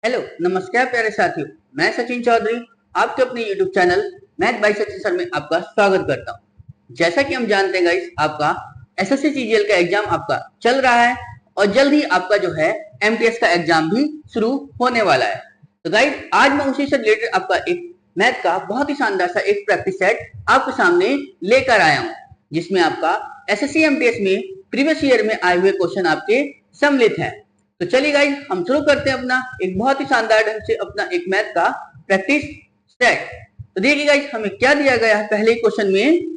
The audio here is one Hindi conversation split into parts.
हेलो नमस्कार प्यारे साथियों, मैं सचिन चौधरी आपके अपने YouTube channel math bye Sachin sir में आपका स्वागत करता हूं। जैसा कि हम जानते हैं गाइस, आपका एसएससी सीजीएल का एग्जाम आपका चल रहा है और जल्द ही आपका जो है एमटीएस का एग्जाम भी शुरू होने वाला है। तो गाइस, आज मैं उसी से रिलेटेड आपका एक मैथ का बहुत ही शानदार सा एक प्रैक्टिस सेट आपके सामने लेकर आया हूँ, जिसमें आपका एसएससी एमटीएस में प्रीवियस ईयर में आए हुए क्वेश्चन आपके सम्मिलित हैं। तो चलिए गाइस, हम शुरू करते हैं अपना एक बहुत ही शानदार ढंग से अपना एक मैथ का प्रैक्टिस सेट। तो देखिए गाइस, हमें क्या दिया गया है पहले क्वेश्चन में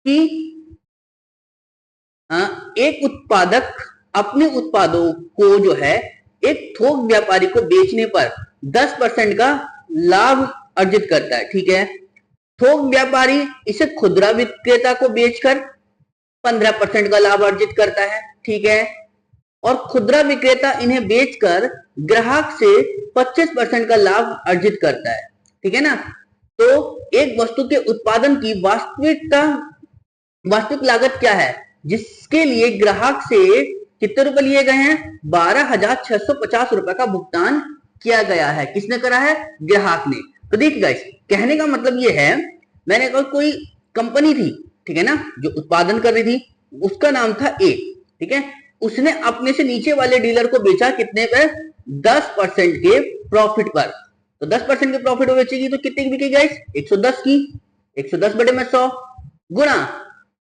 कि एक उत्पादक अपने उत्पादों को जो है एक थोक व्यापारी को बेचने पर 10% का लाभ अर्जित करता है। ठीक है, थोक व्यापारी इसे खुदरा विक्रेता को बेचकर 15% का लाभ अर्जित करता है। ठीक है, और खुदरा विक्रेता इन्हें बेचकर ग्राहक से 25% का लाभ अर्जित करता है। ठीक है ना। तो एक वस्तु के उत्पादन की वास्तविक लागत क्या है, जिसके लिए ग्राहक से कितने रुपए लिए गए हैं? 12,650 रुपए का भुगतान किया गया है। किसने करा है? ग्राहक ने। तो देखिए गाइस, कहने का मतलब ये है, मैंने कहा कोई कंपनी थी, ठीक है ना, जो उत्पादन कर रही थी, उसका नाम था ए। ठीक है, उसने अपने से नीचे वाले डीलर को बेचा कितने पे? 10% के प्रॉफिट पर। तो 10% के प्रॉफिट पर बेचेगी तो कितने की बिकेगी गाइस? 110 की। 110 बटे में 100 गुणा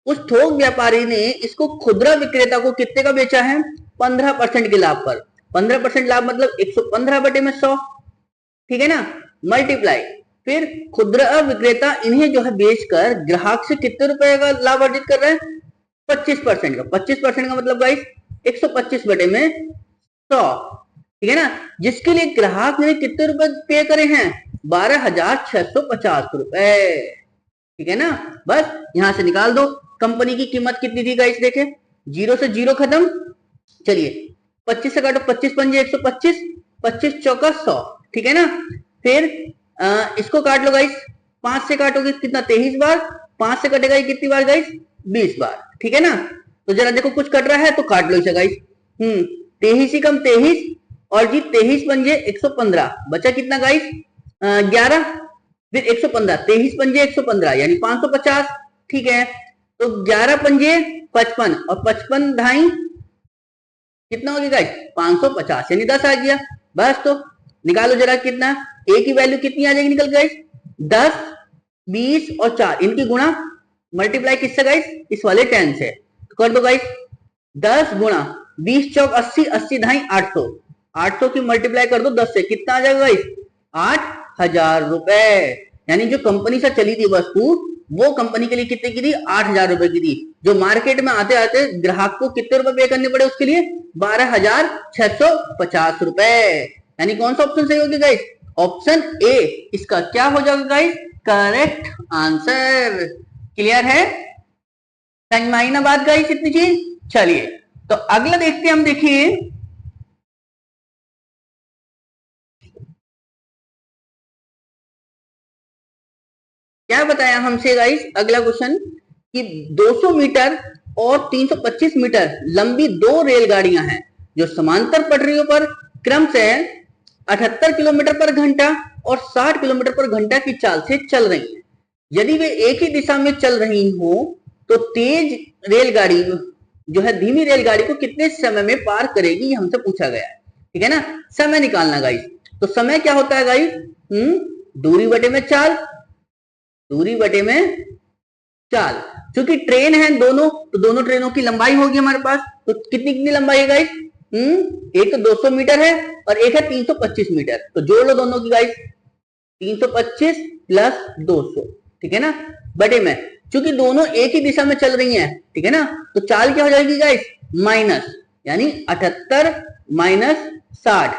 उस थोक व्यापारी ने इसको खुदरा विक्रेता को कितने का बेचा है? 15% के लाभ पर। 15% लाभ मतलब 115 बटे में 100। ठीक है ना, मल्टीप्लाई फिर खुदरा विक्रेता इन्हें जो है बेचकर ग्राहक से कितने रुपए का लाभ अर्जित कर रहा है? 25% का। 25% का मतलब गाइस 125 बटे में 100। ठीक है ना, जिसके लिए ग्राहक ने कितने रुपए पे करे हैं? 12,650 रुपए। ठीक है ना, बस यहां से निकाल दो। कंपनी की कीमत कितनी थी गाइस? देखे, 0 से 0 खत्म। चलिए 25 से काटो, 25 पंजे 125, 25 चौका 100। ठीक है ना, फिर इसको काट लो गाइस। 5 से काटोगे कितना? 23 बार। 5 से कटेगा ये कितनी बार गाइस? 20 बार। ठीक है ना, तो जरा देखो कुछ कट रहा है तो काट लो इसे गाइस। 23 ही कम 23 और जी 23 पंजे 115, बचा कितना गाइस? 11। फिर 115, 23 पंजे 115 यानी 550। ठीक है, तो 11 पंजे 55 और 55 ढाई कितना हो गया गाइस? 550 यानी 10 आ गया। बस तो निकालो जरा कितना, ए की वैल्यू कितनी आ जाएगी निकल गाइस? 10, 20 और 4 इनकी गुणा मल्टीप्लाई किससे गाइस? इस वाले 10 से। तो कर दो गाइस, 10 गुणा 20 चौक 80, 80 ढाई 800। 800 की मल्टीप्लाई कर दो 10 से, कितना आ जाएगा गाइस? 8,000 रुपए। यानी जो कंपनी से चली थी वस्तु, वो कंपनी के लिए कितने की थी? 8,000 रुपए की थी। जो मार्केट में आते आते ग्राहक को कितने रुपए पे करने पड़े उसके लिए? 12,650 रुपए। यानी कौन सा ऑप्शन सही होगा गाइस? ऑप्शन ए इसका क्या हो जाएगा गाइस? Correct answer. क्लियर है? समझ में आई ना बात गाइस इतनी चीज? चलिए तो अगला देखते हैं हम। देखिए क्या बताया हमसे गाइस अगला क्वेश्चन, कि 200 मीटर और 325 मीटर लंबी दो रेलगाड़ियां हैं जो समांतर पटरियों पर क्रम से 78 किलोमीटर पर घंटा और 60 किलोमीटर पर घंटा की चाल से चल रही हैं। यदि वे एक ही दिशा में चल रही हो तो तेज रेलगाड़ी जो है धीमी रेलगाड़ी को कितने समय में पार करेगी, ये हमसे पूछा गया है। ठीक है ना, समय निकालना गाइस। तो समय क्या होता है गाइस? दूरी बटे में चाल। दूरी बटे में चाल। क्योंकि ट्रेन है दोनों, तो दोनों ट्रेनों की लंबाई होगी हमारे पास। तो कितनी कितनी लंबाई है गाइस? एक तो 200 मीटर है और एक है 325 मीटर। तो जोड़ लो दोनों की गाइस, 325 प्लस 200। ठीक है ना, बटे में, क्योंकि दोनों एक ही दिशा में चल रही हैं। ठीक है ना, तो चाल क्या हो जाएगी गाइस? माइनस, यानी 78 माइनस 60।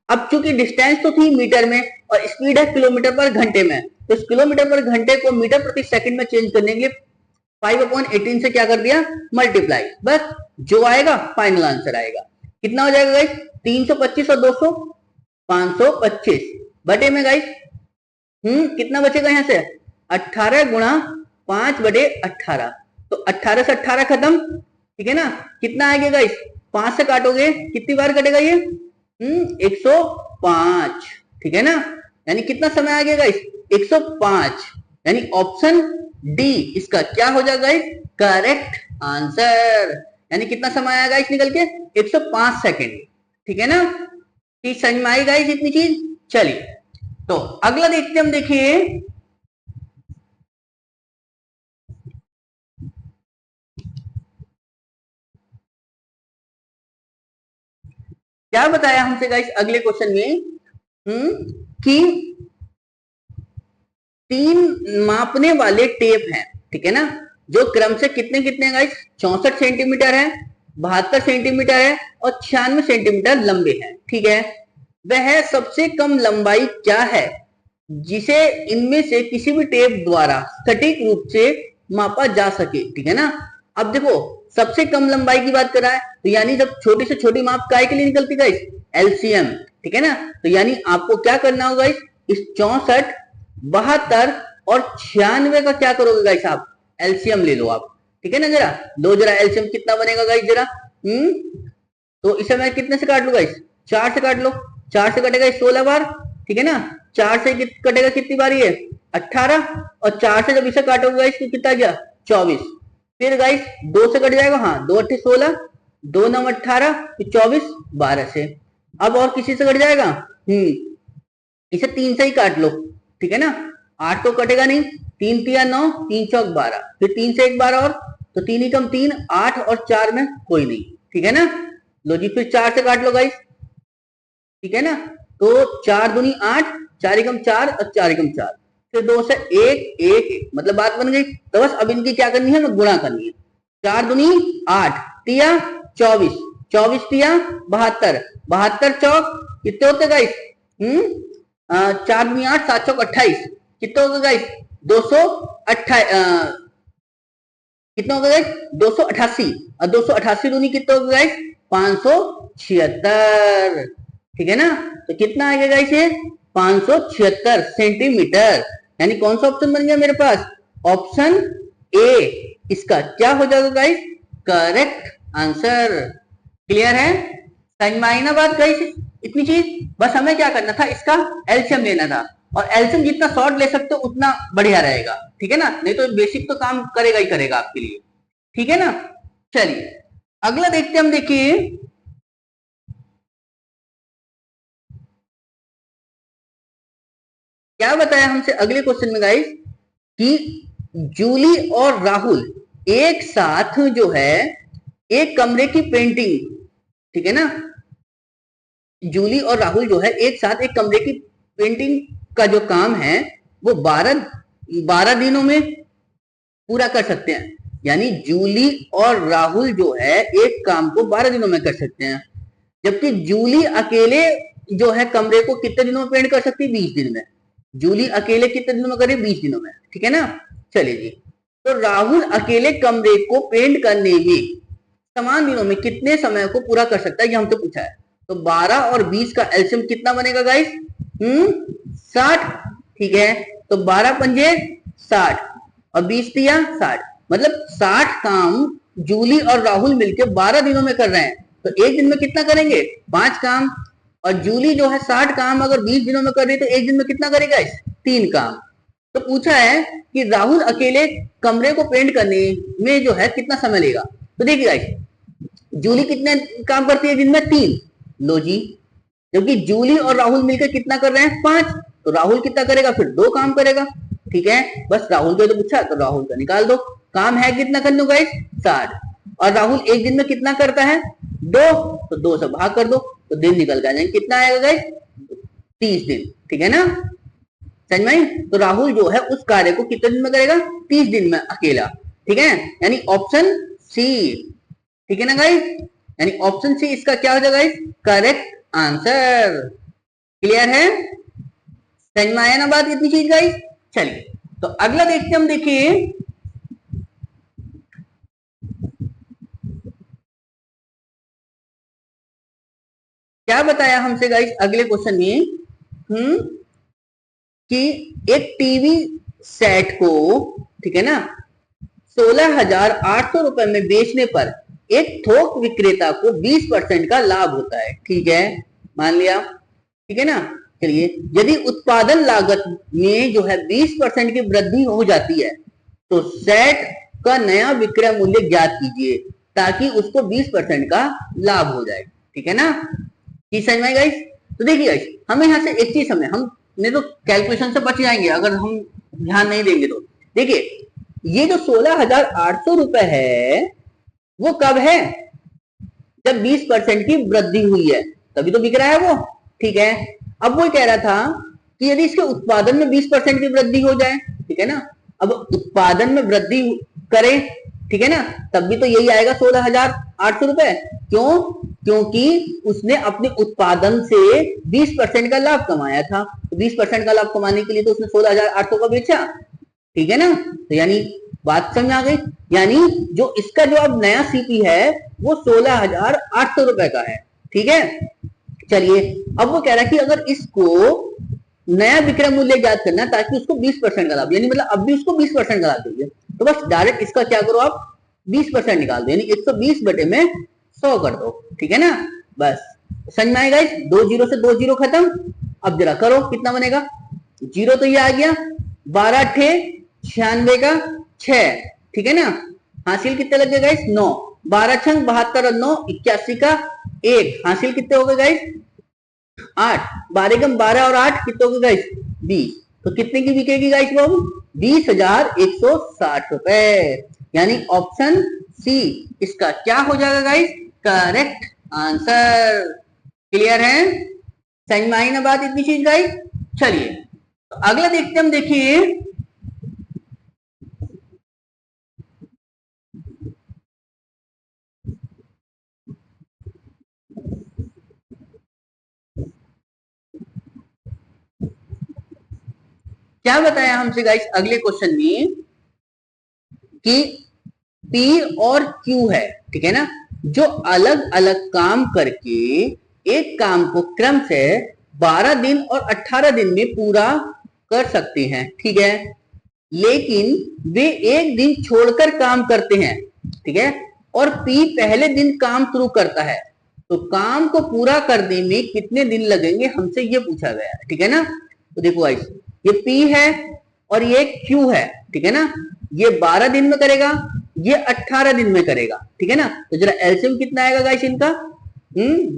अब चूंकि डिस्टेंस तो थी मीटर में और स्पीड है किलोमीटर पर घंटे में, तो इस किलोमीटर पर घंटे को मीटर प्रति सेकंड में चेंज करने के लिए 5/18 से क्या कर दिया? मल्टीप्लाई। बस जो आएगा फाइनल आंसर आएगा। कितना हो जाएगा गाइस? 325 और 200 525 बटे में गाइस कितना बचेगा यहां से? 18 गुणा 5/18। तो 18 से 18 खत्म। ठीक है ना, कितना आएगा गाइस? 5 से काटोगे कितनी बार कटेगा ये? 105, ठीक है ना। यानी कितना समय आ गया गाइस, 105। यानी ऑप्शन डी इसका क्या हो जाएगा गाइस, करेक्ट आंसर। यानी कितना समय आया गाइस निकल के, 105 सेकेंड, ठीक है ना। ठीक समझ में आई गाइस इतनी चीज। चलिए तो अगला देखते हम, देखिए क्या बताया हमसे गाइस अगले क्वेश्चन में, कि 3 मापने वाले टेप हैं, ठीक है ना, जो क्रम से कितने कितने गाइस, 64 सेंटीमीटर है, 72 सेंटीमीटर है और 96 सेंटीमीटर लंबे हैं, ठीक है। वह सबसे कम लंबाई क्या है जिसे इनमें से किसी भी टेप द्वारा सटीक रूप से मापा जा सके, ठीक है ना। अब देखो सबसे कम लंबाई की बात कर रहा है, तो यानी जब छोटी से छोटी माप काय के लिए निकलती गाइस, एलसीएम, ठीक है ना। तो यानी आपको क्या करना होगा इस 64, 72 और 96 का क्या करोगे गाइस, आप एलसीएम ले लो आप, ठीक है ना। जरा लो जरा एलसीएम कितना बनेगा गाइस जरा, तो इसे मैं कितने से काट लूंगा इस, 4 से काट लो, 4 से कटेगा 16 बार, ठीक है ना। 4 से कटेगा कितनी बारी है, 18, और 4 से जब इसे काटोगे गाइस तो कितना गया, 24। फिर गाइस 2 से कट जाएगा, हाँ 2 8 16, 2 9 18, तो 24, 12 से। अब और किसी से कट जाएगा, इसे 3 से ही काट लो, ठीक है ना। 8 तो कटेगा नहीं, 3 3 9, 3 चौक 12, फिर 3 से एक बार और, तो 3 ही कम 3, 8 और 4 में कोई नहीं, ठीक है ना। लो जी फिर 4 से काट लो गाइस, ठीक है ना। तो 4 दूनी 8, 4 एकम 4 और 4 एकम 4, फिर 2 से 1 1 1, मतलब बात बन गई। तो बस अब इनकी क्या करनी है, हमें गुणा करनी है। 4 दूनी 8, तिया 24, 24 तिया 72, 72 चौक कितने होते गाइस, 4 दूनी 8, 7 चौक 28, कितने होगा गाइस, 228, कितना होगा गाइस, 288, और 288 दूनी कितना होगा गाइस, 576, ठीक है ना। तो कितना आएगा गाइस ये, 576 सेंटीमीटर। यानी कौन सा ऑप्शन बन गया मेरे पास, ऑप्शन ए इसका क्या हो जाएगा गाइस, करेक्ट आंसर। क्लियर है, समझ में आई ना बात गाइस इतनी चीज। बस हमें क्या करना था, इसका एलसीएम लेना था, और एलसीएम जितना शॉर्ट ले सकते हो उतना बढ़िया रहेगा, ठीक है ना। नहीं तो बेसिक तो काम करेगा ही करेगा आपके लिए, ठीक है ना। चलिए अगला देखते हम, देखिए क्या बताया हमसे अगले क्वेश्चन में गाइस, कि जूली और राहुल एक साथ जो है एक कमरे की पेंटिंग, ठीक है ना, जूली और राहुल जो है एक साथ एक कमरे की पेंटिंग का जो काम है वो 12 दिनों में पूरा कर सकते हैं। यानी जूली और राहुल जो है एक काम को 12 दिनों में कर सकते हैं, जबकि जूली अकेले जो है कमरे को कितने दिनों में पेंट कर सकती है, 20 दिन में। जूली अकेले कितने दिनों में करे, 20 दिनों में, ठीक है ना। चलिए जी, तो राहुल अकेले कमरे को पेंट करने में समान दिनों में कितने समय को पूरा कर सकता है, ये हमसे पूछा है। तो 12 और 20 का एलसीएम कितना बनेगा गाइस, 60, ठीक है। तो 12 पंजे 60 और 20 दिया 60, मतलब 60 काम जूली और राहुल मिलकर 12 दिनों में कर रहे हैं। तो एक दिन में कितना करेंगे, 5 काम। और जूली जो है 60 काम अगर 20 दिनों में कर रही है, तो एक दिन में कितना करेगा इस, 3 काम। तो पूछा है कि राहुल अकेले कमरे को पेंट करने में जो है कितना समय लेगा। तो देखिए गाइस, जूली कितने काम करती है दिन में, 3, लो जी। जबकि जूली और राहुल मिलकर कितना कर रहे हैं, 5, तो राहुल कितना करेगा, फिर 2 काम करेगा, ठीक है। बस राहुल को तो पूछा, तो राहुल का निकाल दो। काम है कितना करने गाइस, 60, और राहुल एक दिन में कितना करता है, 2, तो 2 से भाग कर दो, तो दिन निकल जाएंगे, कितना आएगा गाइस, 30 दिन, ठीक है ना। समझ में, तो राहुल जो है उस कार्य को कितने दिन में करेगा, 30 दिन में अकेला, ठीक है। यानी ऑप्शन सी, ठीक है ना गाइस। यानी ऑप्शन सी इसका क्या हो जाएगा गाइस, करेक्ट आंसर। क्लियर है, समझ में आया ना बात इतनी चीज गाइस। चलिए तो अगला देखते हम, देखिए क्या बताया हमसे गाइस अगले क्वेश्चन में, कि एक टीवी सेट को, ठीक है ना, 16,800 रुपए में बेचने पर एक थोक विक्रेता को 20% का लाभ होता है, ठीक है। मान लिया, ठीक है ना। चलिए, यदि उत्पादन लागत में जो है 20% की वृद्धि हो जाती है तो सेट का नया विक्रय मूल्य ज्ञात कीजिए ताकि उसको 20% का लाभ हो जाए, ठीक है ना। चीज समझ में आई गाइस। तो देखिए गाइस, हमें यहाँ से एक चीज हम नहीं तो कैलकुलेशन से बच जाएंगे अगर हम ध्यान नहीं देंगे तो। देखिए, ये जो 16,800 रुपए है वो कब है, जब 20% की वृद्धि हुई है तभी तो बिक रहा है वो, ठीक है। अब वो कह रहा था कि यदि इसके उत्पादन में 20% की वृद्धि हो जाए, ठीक है ना, अब उत्पादन में वृद्धि करे, ठीक है ना, तब भी तो यही आएगा 16,800 रुपए। क्यों, क्योंकि उसने अपने उत्पादन से 20% का लाभ कमाया था, तो 20% का लाभ कमाने के लिए तो उसने 16,800 का बेचा, ठीक है ना। तो यानी बात समझ आ गई, यानी जो इसका जो अब नया सीपी है वो 16,800 रुपए का है, ठीक है। चलिए, अब वो कह रहा है कि अगर इसको नया विक्रय मूल्य ज्ञात करना ताकि उसको 20% का लाभ, यानी मतलब अब भी उसको 20% का लाभ चाहिए, तो बस डायरेक्ट इसका क्या करो आप 20% निकाल दो, यानी 120 बटे में 100 कर दो, ठीक है ना। बस समझ में आएगा, 2 जीरो से 2 जीरो खत्म। अब जरा करो कितना बनेगा, जीरो तो ये आ गया, 12 ठे 96 का 6, ठीक है ना। हासिल कितने लग गए गाइस, 9, 12 छंग 72 और 9 81 का 1, हासिल कितने हो गए गाइस, 8, 12 कम 12 और 8 कितने हो गए गाइस, 20। तो कितने की बिकेगी गाइस वो, 20,160 रुपए, यानी ऑप्शन सी इसका क्या हो जाएगा गाइस, करेक्ट आंसर। क्लियर है, समझ में आई ना बात इतनी चीज गाइस। चलिए, तो अगला देखते हम, देखिए क्या बताया हमसे गाइस अगले क्वेश्चन में कि P और Q है, ठीक है ना, जो अलग अलग काम करके एक काम को क्रम से 12 दिन और 18 दिन में पूरा कर सकते हैं, ठीक है, लेकिन वे एक दिन छोड़कर काम करते हैं, ठीक है, और P पहले दिन काम शुरू करता है, तो काम को पूरा करने में कितने दिन लगेंगे हमसे ये पूछा गया है, ठीक है ना। तो देखो गाइस, ये P है और ये Q है, ठीक है ना, ये 12 दिन में करेगा, ये 18 दिन में करेगा, ठीक है ना। तो जरा एलसीएम कितना आएगा गाइस इनका,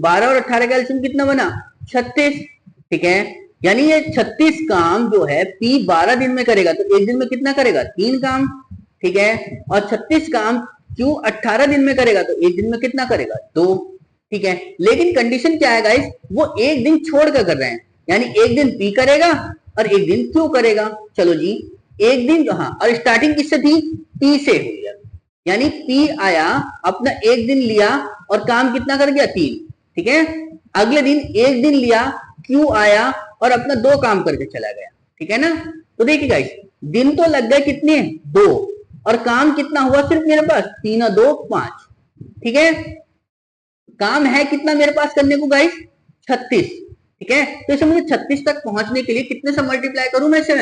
12 और 18 का एलसीएम कितना बना, 36, ठीक है, यानी ये 36 काम जो है P 12 दिन में करेगा तो एक दिन में कितना करेगा, 3 काम, ठीक है, और 36 काम Q 18 दिन में करेगा तो एक दिन में कितना करेगा, 2, ठीक है। लेकिन कंडीशन क्या है गाइस, वो एक दिन छोड़ कर रहे हैं, यानी एक दिन P करेगा और एक दिन Q करेगा। चलो जी, एक दिन, हाँ, और स्टार्टिंग किससे थी, P से हुई है, यानी P आया, अपना एक दिन लिया और काम कितना कर गया, 3, ठीक है। अगले दिन एक दिन लिया, Q आया और अपना 2 काम करके चला गया, ठीक है ना। तो देखिए गाइस, दिन तो लग गए कितने, 2, और काम कितना हुआ सिर्फ मेरे पास, 3 और 2 5, ठीक है। काम है कितना मेरे पास करने को गाइस, 36, ठीक है। तो इसे मुझे 36 तक पहुंचने के लिए कितने से मल्टीप्लाई करूं मैं इसे,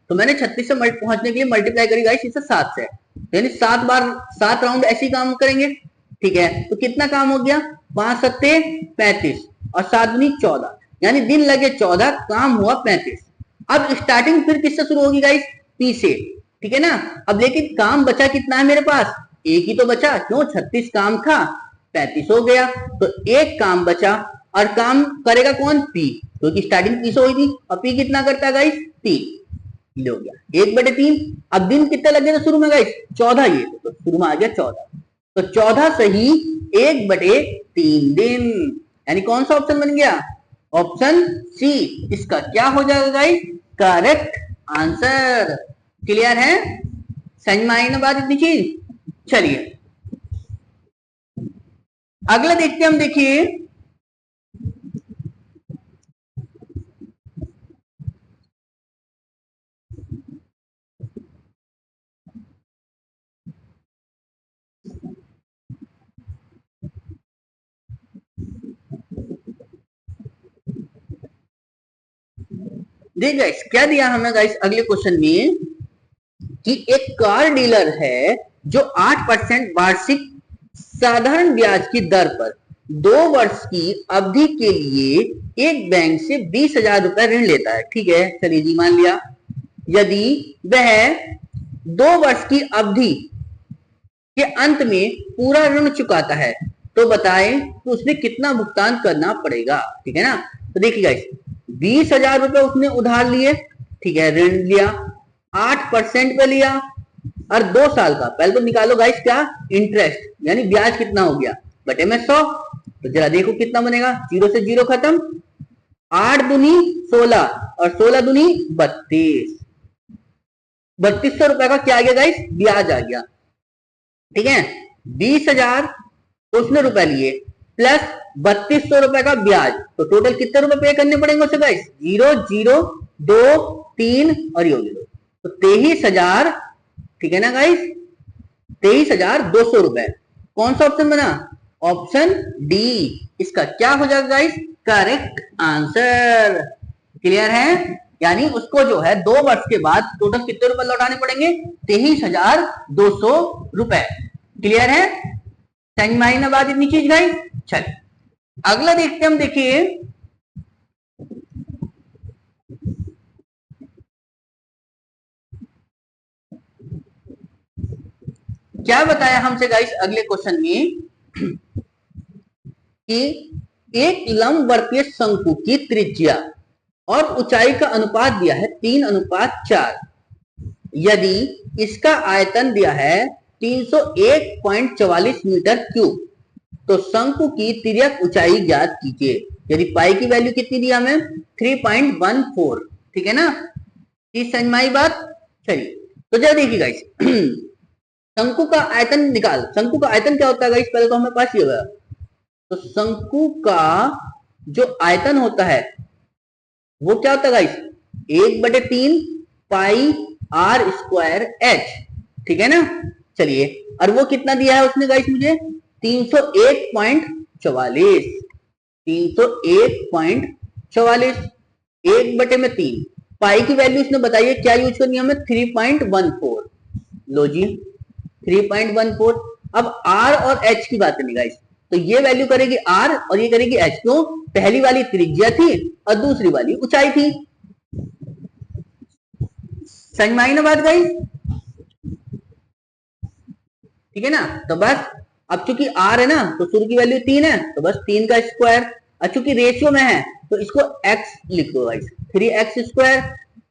तो मैंने 36 से पहुंचने के लिए मल्टीप्लाई करी गाइस इसे 7 से, यानी 7 बार 7 राउंड ऐसी काम करेंगे, ठीक है। तो कितना काम हो गया, 5 सत्ते 35 और 7 दूनी 14, यानी दिन लगे 14, काम हुआ 35। अब स्टार्टिंग फिर किससे शुरू होगी गाइस, P से, ठीक है ना। अब लेकिन काम बचा कितना है मेरे पास, एक ही तो बचा, क्यों, 36 काम था, 35 हो गया, तो एक काम बचा, और काम करेगा कौन, P, क्योंकि स्टार्टिंग P से हुई थी, और P कितना करता है गाइस, 3, हो गया 1/3। अब दिन कितने लगे थे शुरू में गाइस, 14, ये तो शुरू में आ गया 14, तो 14 सही 1/3 दिन, यानी कौन सा ऑप्शन बन गया, ऑप्शन सी इसका क्या हो जाएगा गाइस, करेक्ट आंसर। क्लियर है, समझ में आई ना बात इतनी चीज। चलिए अगला देखते हैं हम, देखिए देख गाइस क्या दिया हमें गाइस अगले क्वेश्चन में, कि एक कार डीलर है जो 8% वार्षिक साधारण ब्याज की दर पर 2 वर्ष की अवधि के लिए एक बैंक से 20,000 रुपए ऋण लेता है, ठीक है, चलिए जी मान लिया। यदि वह 2 वर्ष की अवधि के अंत में पूरा ऋण चुकाता है तो बताएं कि उसने कितना भुगतान करना पड़ेगा, ठीक है ना। तो देखिए गाइस, 20,000 रुपए उसने उधार लिए, ठीक है, ऋण लिया, 8% पे लिया और 2 साल का। पहले तो निकालो गाइस क्या, इंटरेस्ट यानी ब्याज कितना हो गया बटे में 100। तो जरा देखो कितना बनेगा, 0 से 0 खत्म, 8 दूनी 16 और 16 दूनी 32, 3200 रुपए का क्या आ गया गाइस, ब्याज आ गया, ठीक है। 20,000 उसने रुपए लिए प्लस 3200 रुपए का ब्याज, तो टोटल कितने रुपए पे करने पड़ेंगे उसे गाइस, 0 0 2 3 और ये 2, तो 23,000, ठीक है ना गाइस, 23,200 रुपए। कौन सा ऑप्शन बना, ऑप्शन डी इसका क्या हो जाएगा गाइस, करेक्ट आंसर। क्लियर है, यानी उसको जो है 2 वर्ष के बाद टोटल कितने रुपए लौटाने पड़ेंगे, 23,200 रुपए। क्लियर है, समझ में आई ना बात इतनी चीज गाइस। चल अगला देखते हम, देखिए क्या बताया हमसे गाइस अगले क्वेश्चन में कि एक लंबवर्तीय शंकु की त्रिज्या और ऊंचाई का अनुपात दिया है 3:4। यदि इसका आयतन दिया है 301.44 मीटर क्यूब तो शंकु की तिर्यक ऊंचाई ज्ञात कीजिए। यदि पाई की वैल्यू कितनी दी हमें, 3.14, ठीक है ना, इस समझ में आई बात। चलिए तो जरा देखिए गाइस, शंकु का आयतन निकाल, शंकु का आयतन क्या होता है गाइस, पहले तो हमें पास ये होगा। तो शंकु का जो आयतन होता है वो क्या होता है guys, 1/3 pi r square h, ठीक है ना। चलिए, और वो कितना दिया है उसने गाइस मुझे, 301.44, 301.44, 1/3, पाई की वैल्यू उसने बताई है क्या यूज करनी है हमें, 3.14, लो जी 3.14। अब आर और एच की बात करनी गाइस, तो ये वैल्यू करेगी आर और ये करेगी एच, क्यों, पहली वाली त्रिज्या थी और दूसरी वाली ऊंचाई थी। समझ में आई ना बात गाइस, ठीक है ना। तो बस अब चूंकि आर है ना तो शुरू की वैल्यू 3 है, तो बस 3 का स्क्वायर, और चूंकि रेशियो में है तो इसको x लिख दो गाइस, 3x²,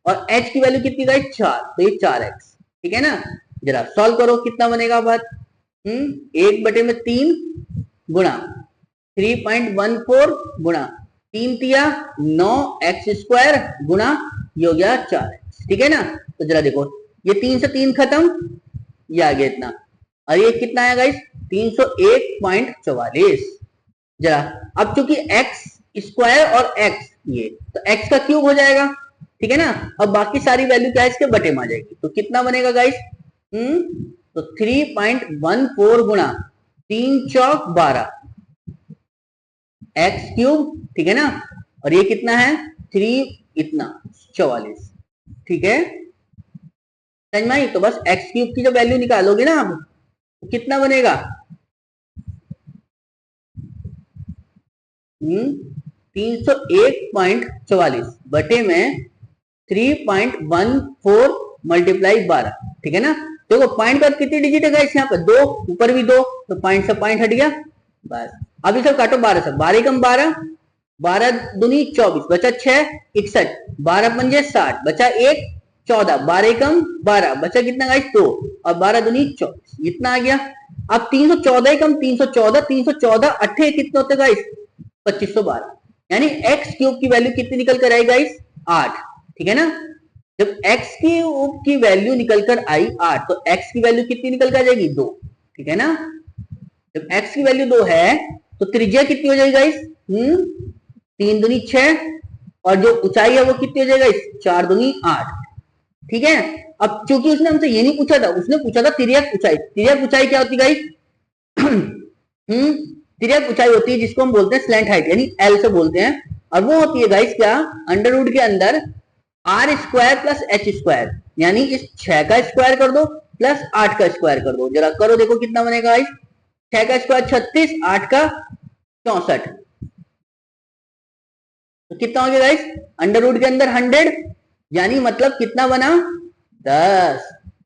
और h की वैल्यू कितनी गाइस, 4, तो ये 4x, ठीक है ना। जरा सॉल्व करो कितना बनेगा बात, 1/3 गुणा 3.14 गुणा 3 तिया 9x² गुणा ये हो गया 4x, ठीक है ना। तो जरा देखो, ये 3 से 3 खत्म, ये आ गया इतना, और ये कितना है गाइस, 301.44। जरा अब चूंकि x² और x ये, तो x का क्यूब हो जाएगा, ठीक है ना। अब बाकी सारी वैल्यू क्या है इसके बटे में आ जाएगी, तो कितना बनेगा गाइस, तो 3.14 गुणा 3 चौक 12 x³, ठीक है ना, और ये कितना है 3 इतना 44, ठीक है, समझ में आई। तो बस x³ की जो वैल्यू निकालोगे ना आप, तो कितना बनेगा, 301.44 बटे में 3.14 मल्टीप्लाई 12, ठीक है ना। देखो पॉइंट पर कितनी डिजिट है गाइस, यहाँ पर 2, ऊपर भी 2, तो पॉइंट से पॉइंट हट गया, बस। अब ये सब काटो 12 से, 12 कम 12, 12 दूनी 24, बचा 6 61, 12 पंजे 60, बचा 1 14, 12 कम 12, बचा कितना गाइस 2, और 12 दूनी 24, इतना आ गया। अब 314 कम 314, 314 अट्ठे कितने होते गाइस, 2512, यानी x³ की वैल्यू कितनी निकल कर आई गाइस, 8, ठीक है ना। जब x³ की वैल्यू निकल कर आई 8, तो x की वैल्यू कितनी निकल कर आ जाएगी, 2, ठीक है ना। जब x की वैल्यू 2 है तो त्रिज्या कितनी हो जाएगी गाइस, 3 दूनी 6, और जो ऊंचाई है वो कितनी हो जाएगी, 4 दूनी 8, ठीक है। अब चूंकि उसने हमसे ये नहीं पूछा था, उसने पूछा था तिर्यक ऊंचाई। तिर्यक ऊंचाई क्या होती है गाइस, तिर्यक ऊंचाई होती है जिसको हम बोलते हैं स्लैंट हाइट, यानी एल से बोलते हैं, और वो होती है गाइस क्या, अंडर रूट के अंदर r² प्लस h², यानी इस 6 का स्क्वायर कर दो प्लस 8 का स्क्वायर कर दो। जरा करो देखो कितना बनेगा गाइस, 6 का स्क्वायर 36, 8 का 64। तो कितना हो गया गाइस, अंडर रूट के अंदर 100, यानी मतलब कितना बना 10,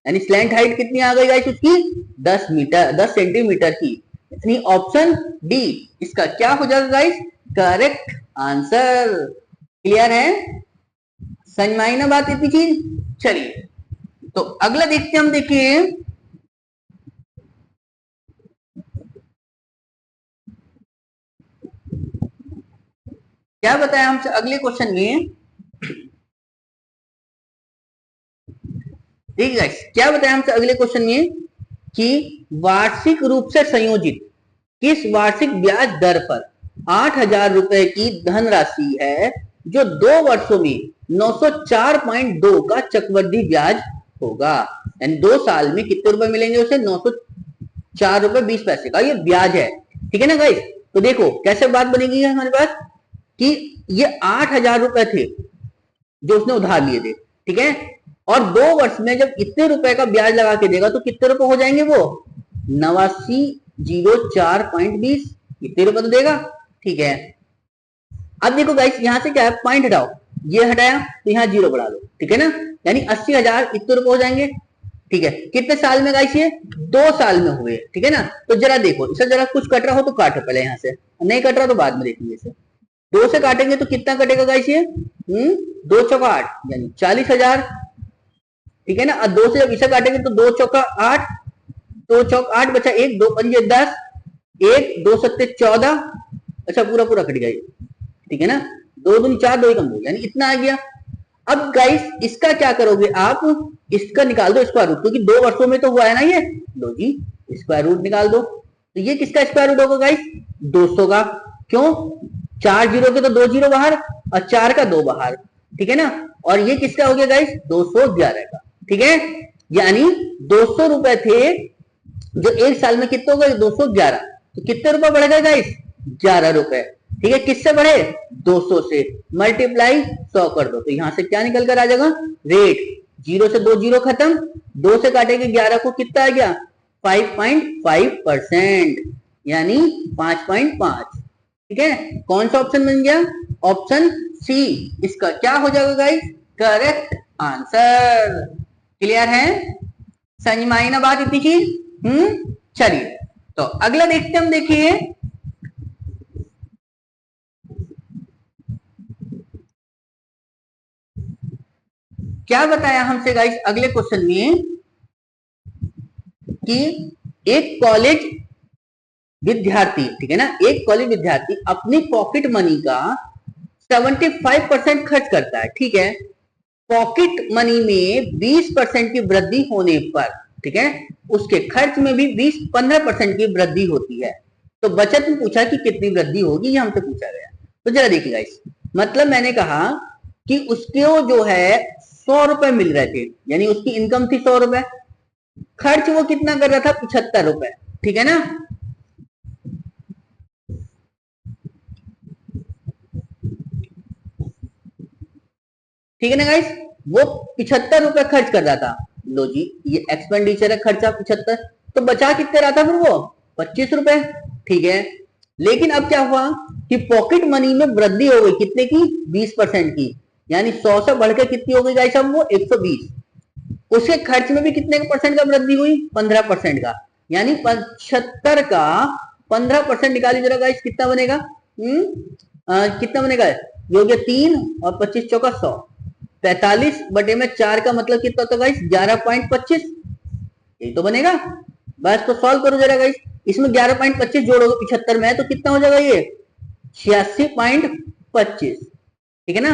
यानी स्लैंट हाइट कितनी आ गई गाइस उसकी 10 मीटर, 10 सेंटीमीटर की। यानी ऑप्शन डी इसका क्या हो जाएगा गाइस, करेक्ट आंसर। क्लियर है, समझ में आई ना बात इतनी चीज। चलिए तो अगला देखते हैं हम, देखिए क्या बताया हमसे अगले क्वेश्चन में। ठीक है गाइस, क्या बताया हमसे अगले क्वेश्चन में कि वार्षिक रूप से संयोजित किस वार्षिक ब्याज दर पर 8,000 रुपए की धनराशि है जो 2 वर्षों में 904.2 का चक्रवृद्धि ब्याज होगा। यानी 2 साल में कितने रुपए मिलेंगे उसे, 904 रुपए 20 पैसे का ये ब्याज है। ठीक है ना गाइस, तो देखो कैसे बात बनेगी हमारे पास कि ये 8,000 रुपए थे जो उसने उधार लिए थे, ठीक है, और 2 वर्ष में जब इतने रुपए का ब्याज लगा के देगा तो कितने रुपए हो जाएंगे वो 8904.20, इतने रुपए तो देगा। ठीक है, अब देखो गाइस यहां से क्या है, पॉइंट हटाओ, ये हटाया तो यहाँ 0 बढ़ा लो, ठीक है ना, यानी 80,000 इतने रुपए हो जाएंगे। ठीक है, कितने साल में गाइस ये 2 साल में हुए, ठीक है ना। तो जरा देखो इसे, जरा कुछ कट रहा हो तो काटो पहले, यहाँ से नहीं कट रहा तो बाद में देखेंगे इसे। 2 से काटेंगे तो कितना कटेगा गाइस ये, 2 चौका 8 यानी 40,000, ठीक है ना। और 2 से जब इसे काटेंगे तो 2 चौका 8, 2 चौक 8 बचा 1, 2 पंजे 10, 1 2 सत्ते 14, अच्छा पूरा पूरा कट गया, ठीक है ना, 2 दूनी 4, 2 कम 2, यानी इतना आ गया। अब गाइस इसका क्या करोगे आप, इसका निकाल दो स्क्वायर रूट, क्योंकि 2 वर्षों में तो हुआ है ना ये, लो जी स्क्वायर रूट निकाल दो। तो ये किसका स्क्वायर रूट होगा गाइस, 200 का, क्यों 4 जीरो के तो 2 जीरो बाहर और 4 का 2 बाहर, ठीक है ना। और ये किसका हो गया गाइस 211 का, ठीक है, यानी 200 रुपए थे जो 1 साल में कितने हो गए 211, तो कितने रुपए बढ़ गए गाइस 11 रुपए, ठीक है, किससे बढ़े 200 से, मल्टीप्लाई 100 कर दो, तो यहां से क्या निकल कर आ जाएगा रेट, 0 से 2 जीरो खत्म, 2 से काटेंगे 11 को कितना आ गया 5.5%, यानी 5.5, ठीक है। कौन सा ऑप्शन बन गया, ऑप्शन सी इसका क्या हो जाएगा गाइस करेक्ट आंसर। क्लियर है, समझ में आई ना बात इतनी चीज। चलिए तो अगला देखते हम, देखिए क्या बताया हमसे गाइस अगले क्वेश्चन में कि एक कॉलेज विद्यार्थी, ठीक है ना, एक कॉलेज विद्यार्थी अपनी पॉकेट मनी का 75% खर्च करता है, ठीक है, पॉकेट मनी में 20% की वृद्धि होने पर, ठीक है, उसके खर्च में भी 15% की वृद्धि होती है। तो बचत में पूछा कि कितनी वृद्धि होगी, ये हमसे पूछा गया। तो जरा देखिए गाइस, मतलब मैंने कहा कि उसके जो है 100 रुपए मिल रहे थे, यानी उसकी इनकम थी 100 रुपए, खर्च वो कितना कर रहा था 75 रुपए, ठीक है ना। ठीक है ना गाइस, वो 75 रुपए खर्च कर रहा था, लो जी ये एक्सपेंडिचर है, खर्चा 75, तो बचा कितने रहा था फिर वो 25 रुपए, ठीक है। लेकिन अब क्या हुआ कि पॉकेट मनी में वृद्धि हो गई कितने की 20% की, यानी 100 से बढ़कर कितनी हो गई गाइस अब वो 120, उसके खर्च में भी कितने परसेंट का वृद्धि हुई 15% का, यानी 75 का 15% निकाली जरा गाइस कितना बनेगा, कितना बनेगा, ये हो गया 3 और 25 चौका 100, 45 बटे में 4 का मतलब कितना होता है गाइस 11.25, यही तो बनेगा। बस तो सॉल्व करो जरा गाइस, इसमें 11.25 जोड़ोगे 75 में तो कितना हो जाएगा ये 86.25, ठीक है ना।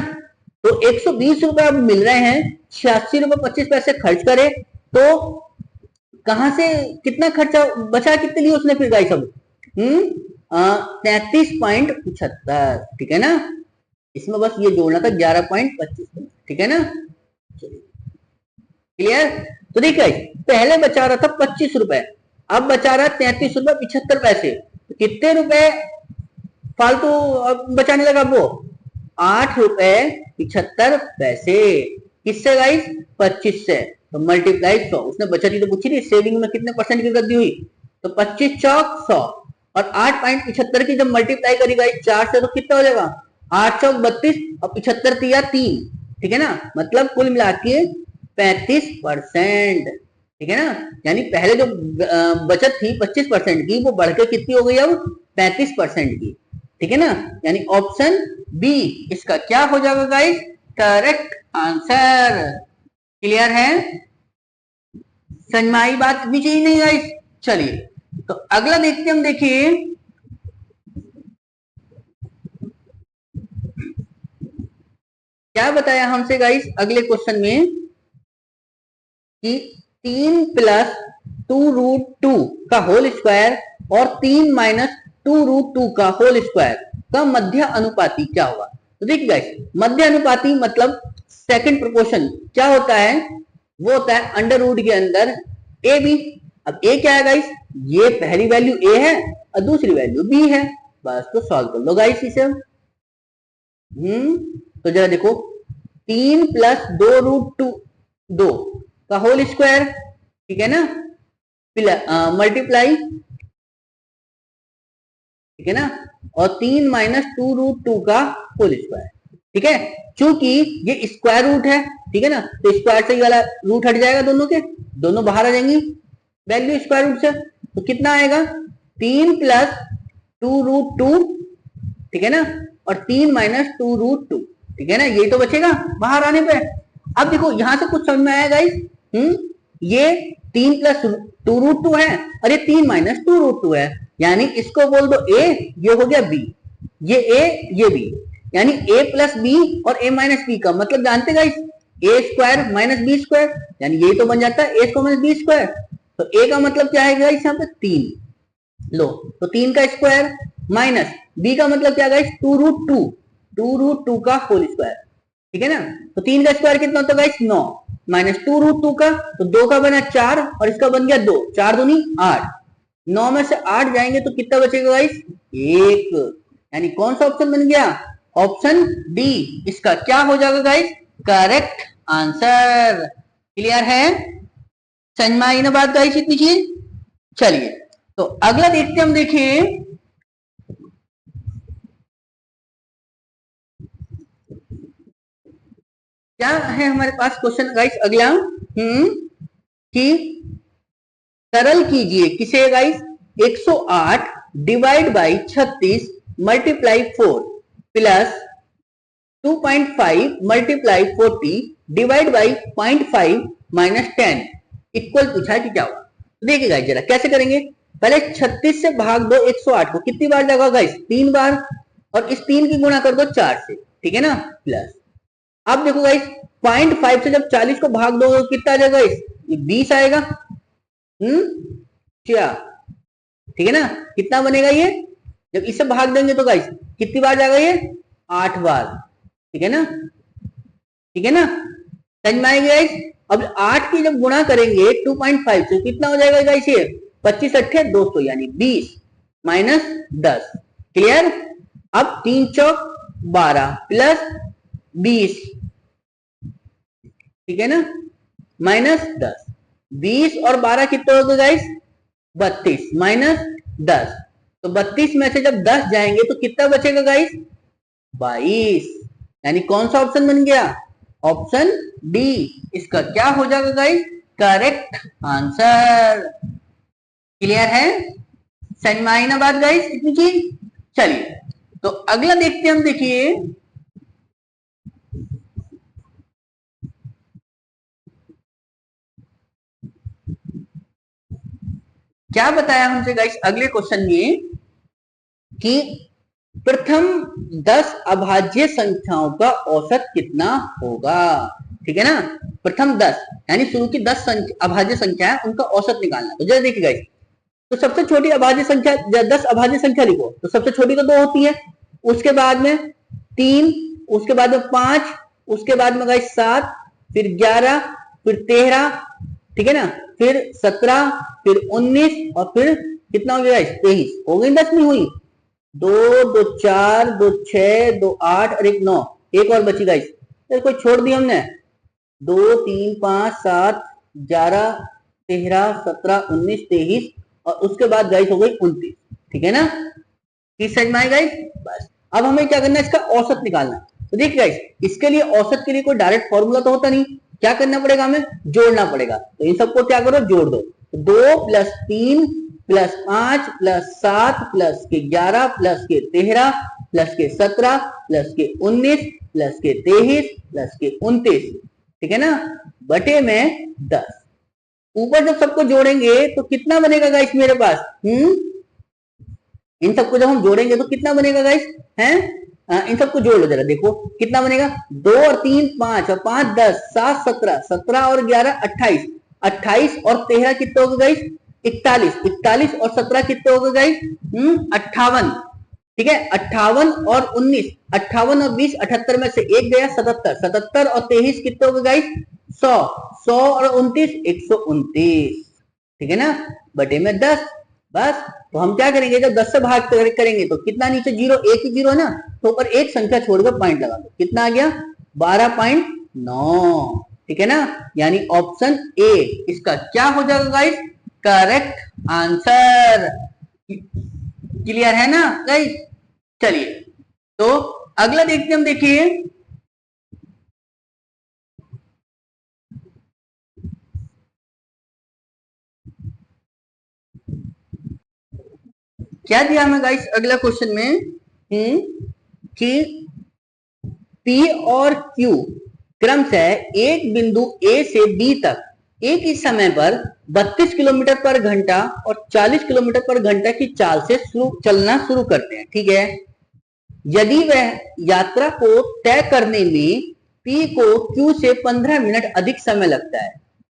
तो 120 रुपए अब मिल रहे हैं, 86 रुपए 25 पैसे खर्च करे तो कहां से कितना खर्चा बचा, कितने लिए उसने फिर गाइस अब 33.75, ठीक है ना, इसमें बस ये जोड़ना था 11.25, ठीक है ना। क्लियर, तो देखिए पहले बचा रहा था 25 रुपए, अब बचा रहा 33 रुपए 75 पैसे, तो कितने रुपए फालतू बचाने लगा वो 8 रुपए 75 पैसे, किससे गाइस 25 से, तो मल्टीप्लाई 100, उसने बचत ही तो पूछी थी सेविंग में कितने परसेंट की वृद्धि हुई, तो 25 चौक 100, और 8.75 की जब मल्टीप्लाई करेगा 4 से तो कितना हो जाएगा 8 चौक 32 और 75 तिया 3, ठीक है ना, मतलब कुल मिला के 35%, ठीक है ना। यानी पहले जो बचत थी 25% की वो बढ़कर कितनी हो गई अब 35% की, ठीक है ना। यानी ऑप्शन बी इसका क्या हो जाएगा गाइस करेक्ट आंसर। क्लियर है, समझ में आई बात, इतनी चाहिए नहीं गाइस। चलिए तो अगला देखते हम, देखिए क्या बताया हमसे गाइस अगले क्वेश्चन में कि 3 + 2√2 का होल स्क्वायर और 3 - 2√2 का होल स्क्वायर का मध्य अनुपाती क्या होगा। तो देखिए गाइस मध्य अनुपाती मतलब सेकंड प्रोपोर्शन क्या होता है, वो होता है अंडर रूट के अंदर ए बी। अब ए क्या है गाइस, ये पहली वैल्यू ए है और दूसरी वैल्यू बी है, बस तो सॉल्व कर लो गाइस इसे। तो जरा देखो 3 + 2√2 का होल स्क्वायर, ठीक है ना, मल्टीप्लाई, ठीक है ना, और 3 - 2√2 का होल स्क्वायर, ठीक है। चूंकि ये स्क्वायर रूट है, ठीक है ना, तो स्क्वायर से वाला रूट हट जाएगा, दोनों के दोनों बाहर आ जाएंगी वैल्यू स्क्वायर रूट से, तो कितना आएगा 3 + 2√2, ठीक है ना, और 3 - 2√2, ठीक है ना, ये तो बचेगा बाहर आने पे। अब देखो यहां से कुछ समझ में आया गाइस, ये 3 + 2√2 है और ये 3 - 2√2 है, यानी इसको बोल दो ए, ये हो गया बी, ये ए ये बी, यानी a + b और a - b का मतलब जानते गाइस a² - b², यानी यही तो बन जाता है a² - b²। तो a का मतलब क्या है गाइस यहाँ पे 3, लो तो 3 का स्क्वायर माइनस b का मतलब क्या गाइस 2√2 का होल स्क्वायर, ठीक है ना। तो 3 का स्क्वायर कितना होता है गाइस 9 माइनस 2√2 का, तो 2 का बना 4 और इसका बन गया 2, 4 दूनी 8, 9 में से 8 जाएंगे तो कितना बचेगा गाइस 1, यानी कौन सा ऑप्शन बन गया ऑप्शन डी इसका क्या हो जाएगा गाइस करेक्ट आंसर। क्लियर है, समझ में आई ना बात गाइस इतनी चीज। चलिए तो अगला देखते हम, देखिए क्या है हमारे पास क्वेश्चन गाइस अगला, कि सरल कीजिए किसे guys 108 divide by 36 multiply 4 plus 2.5 multiply 40 divide by 0.5 minus 10 equal पूछा है कि क्या होगा। तो देखिए गाइस जरा कैसे करेंगे, पहले 36 से भाग दो 108 को, कितनी बार जाएगा गाइस 3 बार, और इस 3 की गुणा कर दो 4 से, ठीक है ना, प्लस अब देखो गाइस 0.5 से जब 40 को भाग दो तो कितना आ जाएगा इस 20 आएगा, क्या, ठीक है ना, कितना बनेगा ये, जब इसे भाग देंगे तो गाइस कितनी बार जाएगा ये 8 बार, ठीक है ना, ठीक है ना, समझ में आएगी गाइस। अब 8 की जब गुणा करेंगे 2.5 से कितना हो जाएगा गाइस ये 25 अट्ठे 200 यानी 20 माइनस 10, क्लियर। अब 3 चौक 12 प्लस 20, ठीक है ना, माइनस 10, 20 और 12 कितने हो गए गाइस 32 माइनस 10, तो 32 में से जब 10 जाएंगे तो कितना बचेगा गाइस 22, यानी कौन सा ऑप्शन बन गया ऑप्शन डी इसका क्या हो जाएगा गाइस करेक्ट आंसर। क्लियर है, समझ में आई ना बात गाइस इतनी चीज। चलिए तो अगला देखते हैं हम, देखिए क्या बताया हमसे गाइस अगले क्वेश्चन में कि प्रथम 10 अभाज्य संख्याओं का औसत कितना होगा, ठीक है ना, प्रथम 10 यानी शुरू की 10 अभाज्य संख्या है उनका औसत निकालना। तो जरा देखिए गाइस, तो सबसे छोटी अभाज्य संख्या 10 अभाज्य संख्या लिखो, तो सबसे छोटी तो 2 होती है, उसके बाद में 3, उसके बाद में 5, उसके बाद में गाइस 7, फिर 11, फिर 13, ठीक है ना, फिर 17, फिर 19 और फिर कितना हो गया गाइस 23, हो गई 10 नहीं हुई, 2 2 4 2 6 2 8 और 1 9, एक और बची गाइस, कोई छोड़ दी हमने, 2 3 5 7 11 13 17 19 23 और उसके बाद गाइस हो गई 29, ठीक है ना, किस समझ में आएगा गाइस। बस अब हमें क्या करना है, इसका औसत निकालना है। तो देखिए गाइस, इसके लिए औसत के लिए कोई डायरेक्ट फॉर्मूला तो होता नहीं, क्या करना पड़ेगा, हमें जोड़ना पड़ेगा। तो इन सबको क्या करो, जोड़ दो। 2 + 3 + 5 + 7 + के 11 + के 13 + के 17 + के 19 + के 23 + के 29, ठीक है ना, बटे में 10। ऊपर जब सबको जोड़ेंगे तो कितना बनेगा गाइस मेरे पास, इन सबको जब हम जोड़ेंगे तो कितना बनेगा गाइस, हैं, इन सबको जोड़ लो जरा, देखो कितना बनेगा। 2 और 3 5 और 5 10, 7 17, 17 और 11 28, 28 और 13 कितने हो गए गाइस, 41, 41 और 17 कितने हो गए गाइस, 58, ठीक है। 58 और 19, 58 और 20 78 में से एक गया, 77, 77 और 23 कितने हो गए गाइस, 100, 100 और 29 129, ठीक है ना, बटे में 10। बस तो हम क्या करेंगे, जब 10 से भाग करेंगे तो कितना, नीचे जीरो, एक ही जीरो है ना, तो ऊपर एक संख्या छोड़कर पॉइंट लगा दो, कितना आ गया 12.9, ठीक है ना, यानी ऑप्शन ए इसका क्या हो जाएगा गाइस, करेक्ट आंसर। क्लियर है ना गाइस। चलिए तो अगला देखते हम, देखिए क्या दिया हमें गाइस अगला क्वेश्चन में, कि P और Q क्रमशः एक बिंदु A से B तक एक ही समय पर 32 किलोमीटर पर घंटा और 40 किलोमीटर पर घंटा की चाल से चलना शुरू करते हैं, ठीक है। यदि वह यात्रा को तय करने में P को Q से 15 मिनट अधिक समय लगता है,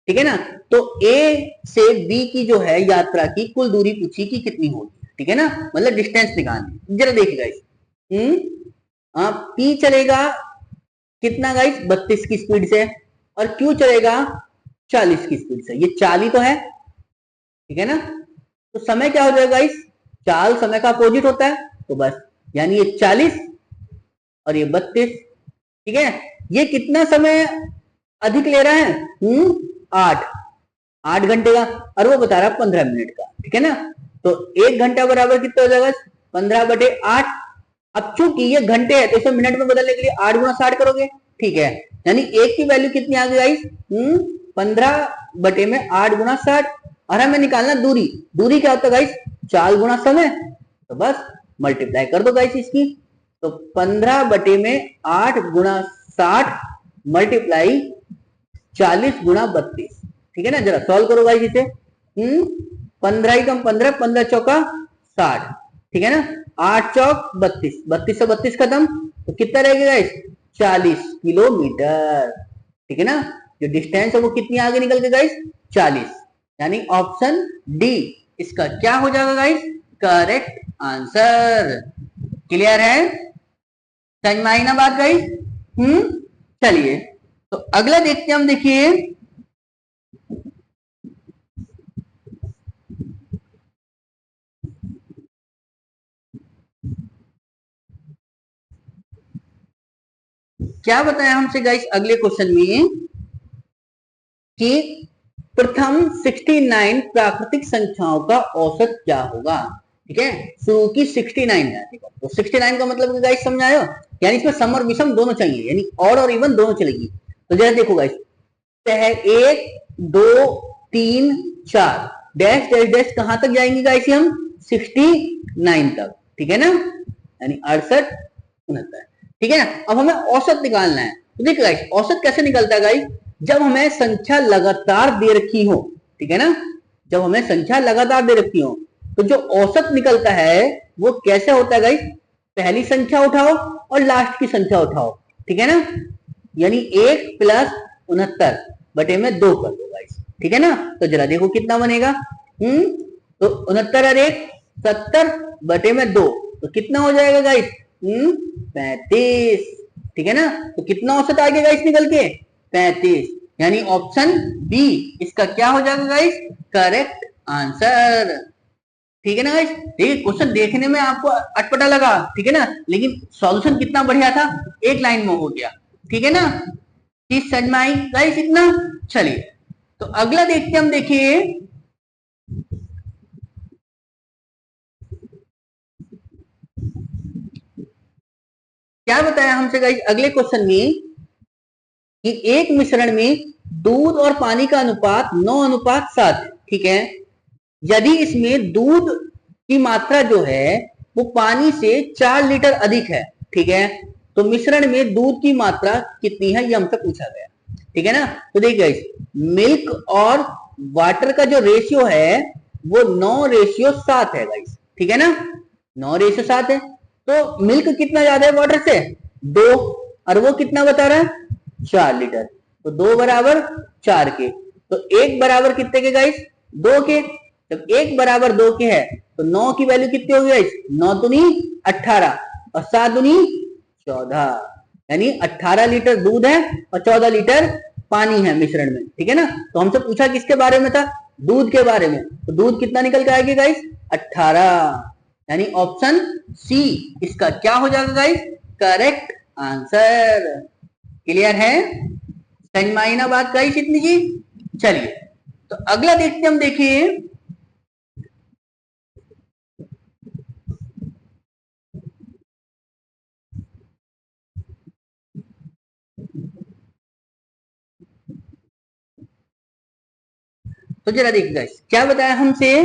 ठीक है ना, तो A से B की जो है यात्रा की कुल दूरी पूछी कि कितनी होगी, ठीक है ना, मतलब डिस्टेंस निकालनी। जरा देखिएगा इस, P चलेगा कितना गाइस, 32 की स्पीड से, और Q चलेगा 40 की स्पीड से, ये 40 तो है, ठीक है ना, तो समय क्या हो जाएगा गाइस, चाल समय का अपोजिट होता है, तो बस यानी ये 40 और ये 32, ठीक है। ये कितना समय अधिक ले रहा है, 8, 8 घंटे का, और वो बता रहा है 15 मिनट का, ठीक है ना, तो 1 घंटा बराबर कितना हो जाएगा, 15/8। अब चूंकि ये घंटे है तो इसे मिनट में बदलने के लिए 8 × 60 करोगे, ठीक है, यानी एक की वैल्यू कितनी आ गई गाइस, 15/8 × 60, और हमें निकालना दूरी। दूरी क्या होता है गाइस, चाल गुणा समय, तो बस मल्टीप्लाई कर दो गाइस इसकी, तो 15/8 × 60 मल्टीप्लाई 40 × 32, ठीक है ना, जरा सॉल्व करो गाइस इसे। 15 ही कम 15, 15 चौका 60, ठीक है ना, 8 चौक 32, 32 से 32 खत्म, तो कितना रहेगा गाइस, 40 किलोमीटर, ठीक है ना, जो डिस्टेंस है वो कितनी आगे निकल के गाइस, 40, यानी ऑप्शन डी इसका क्या हो जाएगा गाइस, करेक्ट आंसर। क्लियर है, समझ में आई ना बात गाइस। चलिए तो अगला देखते हैं हम, देखिए क्या बताया हमसे गाइस अगले क्वेश्चन में, कि प्रथम 69 प्राकृतिक संख्याओं का औसत क्या होगा, ठीक है, शुरू की 69 है, तो 69 का मतलब गाइस समझ आयो, यानी इसमें सम और विषम दोनों चाहिए, यानी ऑड और इवन दोनों चलेगी। तो जैसे देखो गाइस, 1 2 3 4 डैश डैश डैश कहां तक जाएंगे गाइस, हम 69 तक, ठीक है ना, यानी 68 69, ठीक है ना। अब हमें औसत निकालना है, तो देखिए गाइस औसत कैसे निकलता है गाइस, जब हमें संख्या लगातार दे रखी हो, ठीक है ना, जब हमें संख्या लगातार दे रखी हो तो जो औसत निकलता है वो कैसे होता है गाइस, पहली संख्या उठाओ और लास्ट की संख्या उठाओ, ठीक है ना, यानी 1 + 69 बटे में 2 कर दो गाइस, ठीक है ना, तो जरा देखो कितना बनेगा, तो 69 और 1 70 बटे में 2, तो कितना हो जाएगा गाइस, 35, ठीक है ना, तो कितना औसत आ गया गाइस निकल के, 35, यानी ऑप्शन बी इसका क्या हो जाएगा गाइस, करेक्ट आंसर। ठीक है ना गाइस, देखिए क्वेश्चन देखने में आपको अटपटा लगा, ठीक है ना, लेकिन सॉल्यूशन कितना बढ़िया था, एक लाइन में हो गया, ठीक है ना, चीज समझ में आई गाइस इतना। चलिए तो अगला देखते हम, देखिए क्या बताया हमसे गाइस अगले क्वेश्चन में कि एक मिश्रण में दूध और पानी का अनुपात 9:7, ठीक है। यदि इसमें दूध की मात्रा जो है वो पानी से 4 लीटर अधिक है, ठीक है, तो मिश्रण में दूध की मात्रा कितनी है, ये हमसे पूछा गया, ठीक है ना। तो देखिए गाइस, मिल्क और वाटर का जो रेशियो है वो 9:7 है गाइस, ठीक है ना, 9:7 है। तो मिल्क कितना ज्यादा है वाटर से, 2, और वो कितना बता रहा है, 4 लीटर। तो 2 बराबर 4 के, तो 1 बराबर कितने के गाइस, 2 के। जब 1 बराबर 2 के है तो 9 की वैल्यू कितनी होगी गाइस, 9 दूनी 18 और 7 दूनी 14, यानी 18 लीटर दूध है और 14 लीटर पानी है मिश्रण में, ठीक है ना। तो हमसे पूछा किसके बारे में था, दूध के बारे में, तो दूध कितना निकल के आएगा गाइस, 18, यानी ऑप्शन सी इसका क्या हो जाएगा गाइस, करेक्ट आंसर। क्लियर है, समझ में आई ना बात गाइस इतनी जी। चलिए तो अगला देखते हम, देखिए तो जरा देखिए गाइस क्या बताया हमसे,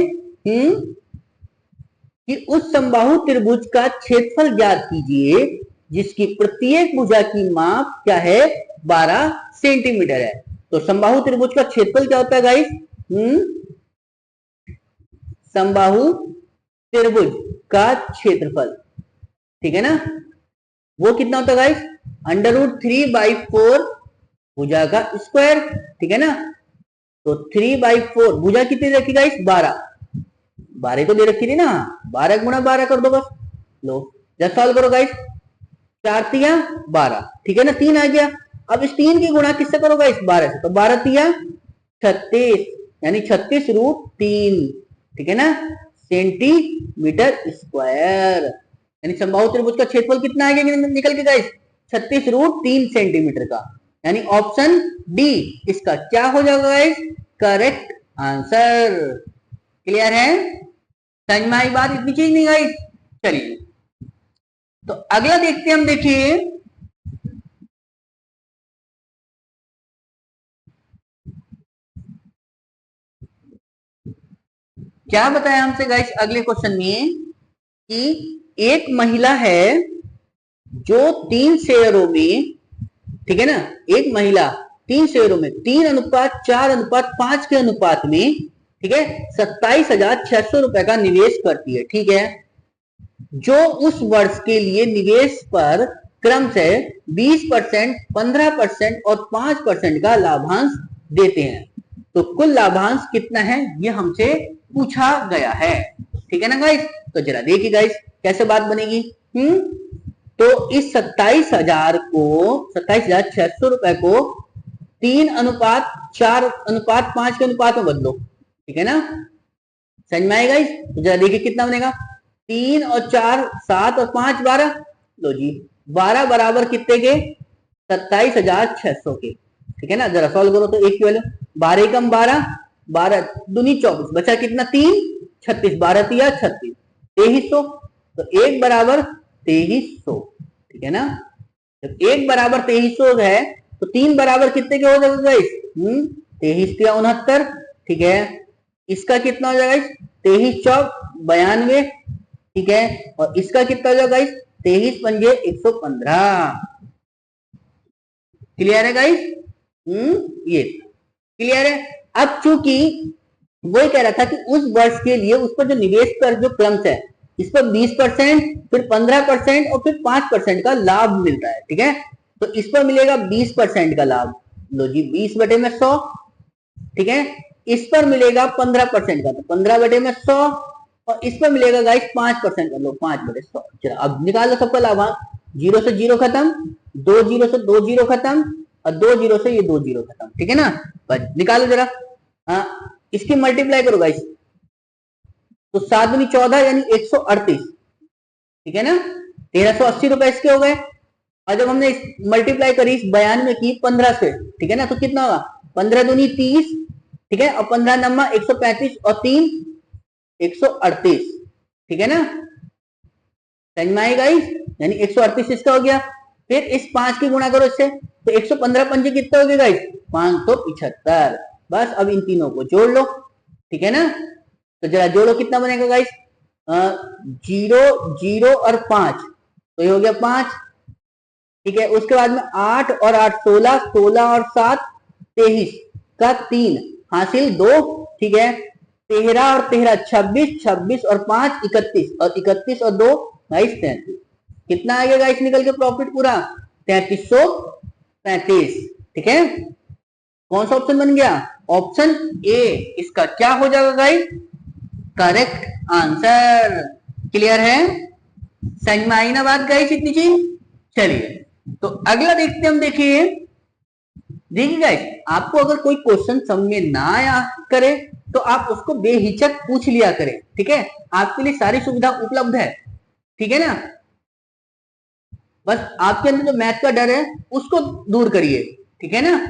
कि उस समबाहु त्रिभुज का क्षेत्रफल ज्ञात कीजिए जिसकी प्रत्येक भुजा की माप क्या है, 12 सेंटीमीटर है। तो समबाहु त्रिभुज का क्षेत्रफल क्या होता है गाइस, समबाहु त्रिभुज का क्षेत्रफल, ठीक है ना, वो कितना होता है गाइस, √3/4 भुजा का स्क्वायर, ठीक है ना। तो 3/4 भुजा कितनी रखी गाइस, 12, 12 तो दे रखी थी ना, 12 गुणा 12 कर दो बस, लो जब सॉल्व करो गाइस, 4 तिया 12, ठीक है ना, 3 आ गया। अब इस 3 की गुणा किससे करो गाइस, 12 से, तो 12 तिया 36, यानी 36√3, ठीक है ना, सेंटीमीटर स्क्वायर, यानी समबाहु त्रिभुज का क्षेत्रफल कितना आ गया निकल के गाइस, 36√3 सेंटीमीटर का, यानी ऑप्शन डी इसका क्या हो जाएगा गाइस, करेक्ट आंसर। क्लियर है, समझ में आई बात इतनी चीज नहीं गाइस। चलिए तो अगला देखते हैं हम, देखिए क्या बताया हमसे गाइस अगले क्वेश्चन में, कि एक महिला है जो 3 शेयरों में, ठीक है ना, एक महिला 3 शेयरों में 3:4:5 के अनुपात में, ठीक है, 27,600 रुपए का निवेश करती है, ठीक है, जो उस वर्ष के लिए निवेश पर क्रम से 20%, 15% और 5% का लाभांश देते हैं। तो कुल लाभांश कितना है ये हमसे पूछा गया है, ठीक है ना गाइस। तो जरा देखिए गाइस कैसे बात बनेगी, तो इस 27,600 रुपए को 3:4:5 के अनुपात में बदलो, ठीक है ना, समझ में आएगा गाइस। तो जरा देखिए कितना बनेगा, 3 और 4 7 और 5 12, लो जी 12 बराबर कितने के, 27,600 के, ठीक है ना। जरा सॉल्व करो तो एक की वैल्यू 12 कम 12, 12 दूनी 24, बचा कितना 3, 36, 12 तिया 36, 2300, तो 1 बराबर 2300, ठीक है ना। जब 1 बराबर 2300 है तो 3 बराबर कितने के हो जाएगा गाइस, 23 तिया 69, ठीक है। इसका कितना हो जाएगा, 23 चौक 92, ठीक है, और इसका कितना हो जाएगा गाइस, 23 पंजे 115। क्लियर है गाइस, ये क्लियर है। अब चूंकि वो कह रहा था कि उस वर्ष के लिए उस पर जो निवेश पर जो क्रम है, इस पर 20%, फिर 15% और फिर 5% का लाभ मिलता है, ठीक है। तो इस पर मिलेगा 20% का लाभ, लो जी 20/100, ठीक है। इस पर मिलेगा 15% का, तो 15/100, और इस पर मिलेगा गाइस 5% का, लो 5/100। चलो अब निकालो सबका लाभांश, 0 से 0 खत्म, 2 0 से 2 0 खत्म, और 2 0 से ये 2 0 खत्म, ठीक है ना। बस निकालो जरा, हाँ इसकी मल्टीप्लाई करो गाइस, तो 7 दूनी 14 यानी 138, ठीक है ना, 1380 रुपए इसके हो गए। और जब हमने मल्टीप्लाई करी 92 की 15 से, ठीक है ना, तो कितना होगा, 15 दूनी 30, ठीक है, और 15 नम्मा 135 और 3 138, ठीक है ना, समझ में आई गाइस। यानी 138 इसका हो गया। फिर इस 5 की गुणा करो इससे, तो 115 पंजे कितना हो गया गाइस, 575। बस अब इन तीनों को जोड़ लो, ठीक है ना। तो जरा जोड़ो, कितना बनेगा गाइस, 0 0 और 5, तो ये हो गया 5, ठीक है। उसके बाद में 8 और 8 16, 16 और 7 23 का 3 हासिल 2, ठीक है। 13 और 13 26, 26 और 5 31, और 31 और 2 गाइस 33। कितना आ गया गाइस निकल के प्रॉफिट पूरा, 3335, ठीक है। कौन सा ऑप्शन बन गया, ऑप्शन ए इसका क्या हो जाएगा गाइस, करेक्ट आंसर। क्लियर है, समझ में आई ना बात गाइस इतनी चीज। चलिए तो अगला देखते हम। देखिए गाइस, आपको अगर कोई क्वेश्चन समझ में ना आया करे तो आप उसको बेहिचक पूछ लिया करें, ठीक है। आपके लिए सारी सुविधा उपलब्ध है, ठीक है ना। बस आपके अंदर जो मैथ का डर है उसको दूर करिए, ठीक है ना।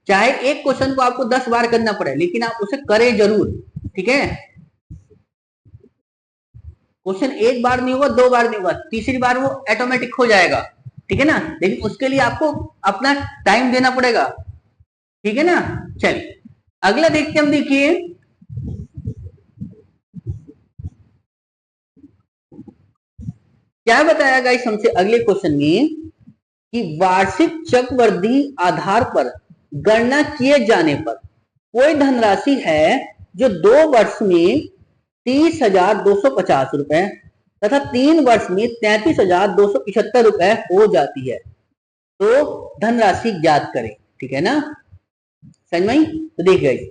चाहे एक क्वेश्चन को आपको 10 बार करना पड़े, लेकिन आप उसे करें जरूर, ठीक है। क्वेश्चन एक बार नहीं होगा, 2 बार नहीं होगा, तीसरी बार वो ऑटोमेटिक हो जाएगा, ठीक है ना। लेकिन उसके लिए आपको अपना टाइम देना पड़ेगा, ठीक है ना। चलिए अगला देखते हम। देखिए क्या बताया गाइस हमसे अगले क्वेश्चन में, कि वार्षिक चक्रवृद्धि आधार पर गणना किए जाने पर कोई धनराशि है जो 2 वर्ष में 30,250 रुपए तथा 3 वर्ष में 33,275 रुपए हो जाती है, तो धनराशि ज्ञात करें, ठीक है ना। समझ में? तो देखिए